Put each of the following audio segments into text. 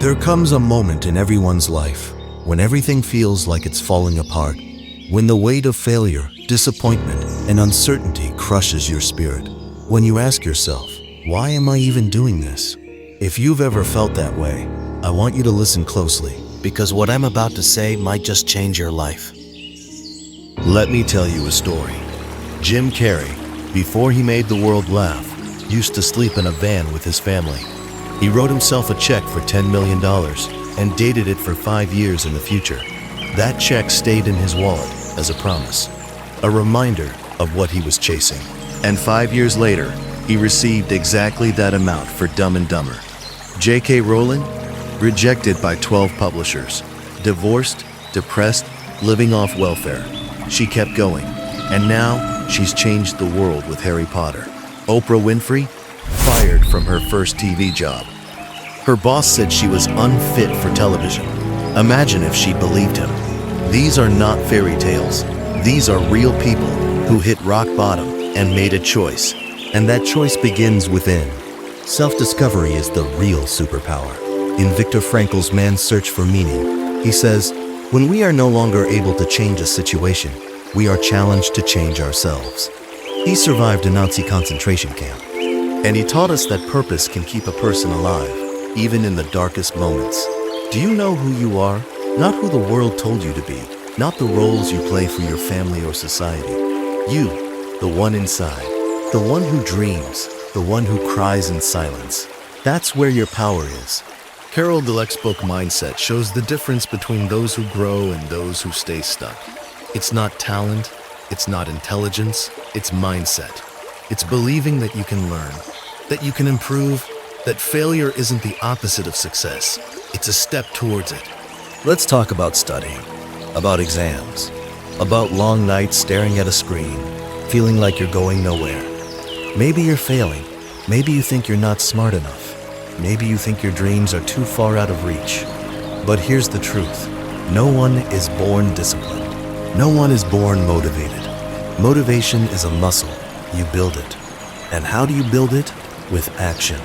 There comes a moment in everyone's life when everything feels like it's falling apart, when the weight of failure, disappointment, and uncertainty crushes your spirit. When you ask yourself, why am I even doing this? If you've ever felt that way, I want you to listen closely, because what I'm about to say might just change your life. Let me tell you a story. Jim Carrey, before he made the world laugh, used to sleep in a van with his family. He wrote himself a check for $10 million and dated it for 5 years in the future. That check stayed in his wallet as a promise, a reminder of what he was chasing. And 5 years later, he received exactly that amount for Dumb and Dumber. J.K. Rowling, rejected by 12 publishers, divorced, depressed, living off welfare. She kept going, and now she's changed the world with Harry Potter. Oprah Winfrey, fired from her first TV job. Her boss said she was unfit for television. Imagine if she believed him. These are not fairy tales. These are real people who hit rock bottom and made a choice. And that choice begins within. Self-discovery is the real superpower. In Viktor Frankl's Man's Search for Meaning, he says, when we are no longer able to change a situation, we are challenged to change ourselves. He survived a Nazi concentration camp, and he taught us that purpose can keep a person alive, even in the darkest moments. Do you know who you are? Not who the world told you to be, not the roles you play for your family or society. You, the one inside, the one who dreams, the one who cries in silence. That's where your power is. Carol Dweck's book Mindset shows the difference between those who grow and those who stay stuck. It's not talent, it's not intelligence, it's mindset. It's believing that you can learn, that you can improve, that failure isn't the opposite of success. It's a step towards it. Let's talk about studying, about exams, about long nights staring at a screen, feeling like you're going nowhere. Maybe you're failing. Maybe you think you're not smart enough. Maybe you think your dreams are too far out of reach. But here's the truth. No one is born disciplined. No one is born motivated. Motivation is a muscle. You build it. And how do you build it? With action.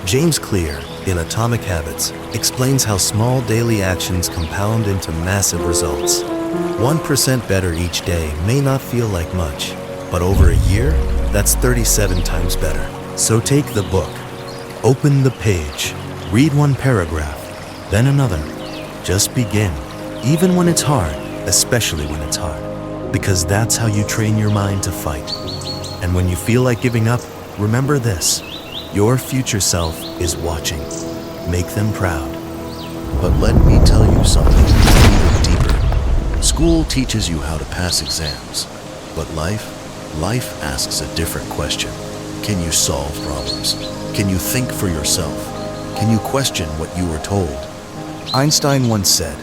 James Clear, in Atomic Habits, explains how small daily actions compound into massive results. 1% better each day may not feel like much, but over a year, that's 37 times better. So take the book. Open the page. Read one paragraph, then another. Just begin, even when it's hard, especially when it's hard, because that's how you train your mind to fight. And when you feel like giving up, remember this. Your future self is watching. Make them proud. But let me tell you something even deeper. School teaches you how to pass exams, but life asks a different question. Can you solve problems? Can you think for yourself? Can you question what you were told? Einstein once said,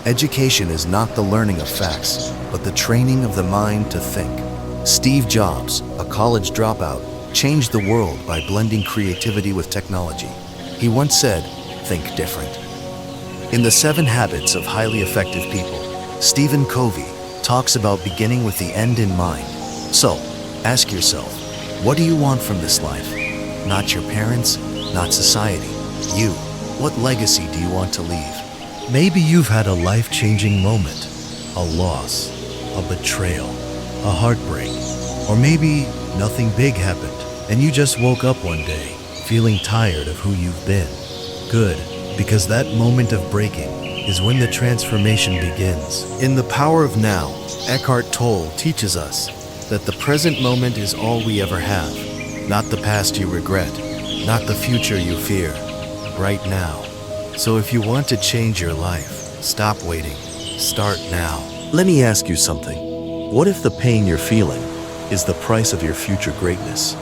education is not the learning of facts, but the training of the mind to think. Steve Jobs, a college dropout, changed the world by blending creativity with technology. He once said, think different. In The 7 Habits of Highly Effective People, Stephen Covey talks about beginning with the end in mind. So, ask yourself, what do you want from this life? Not your parents, not society. You. What legacy do you want to leave? Maybe you've had a life-changing moment, a loss, a betrayal, a heartbreak, or maybe nothing big happened and you just woke up one day feeling tired of who you've been. Good, because that moment of breaking is when the transformation begins. In The Power of Now, Eckhart Tolle teaches us that the present moment is all we ever have, not the past you regret, not the future you fear, right now. So if you want to change your life, stop waiting. Start now. Let me ask you something. What if the pain you're feeling is the price of your future greatness?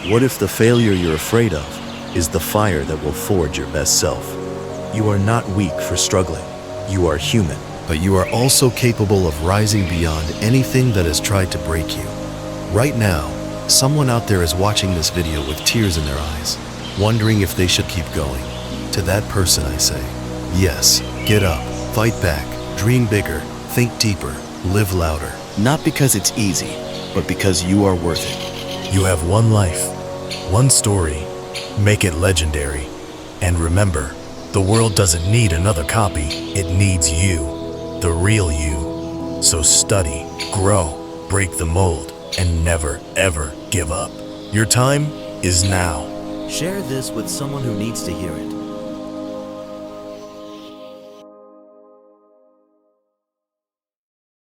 What if the failure you're afraid of is the fire that will forge your best self? You are not weak for struggling. You are human, but you are also capable of rising beyond anything that has tried to break you. Right now, someone out there is watching this video with tears in their eyes, wondering if they should keep going. To that person I say, yes, get up, fight back, dream bigger, think deeper, live louder. Not because it's easy, but because you are worth it. You have one life, one story. Make it legendary. And remember, The world doesn't need another copy. It needs you, the real you. So study, grow, break the mold, and never, ever give up. Your time is now. Share this with someone who needs to hear it.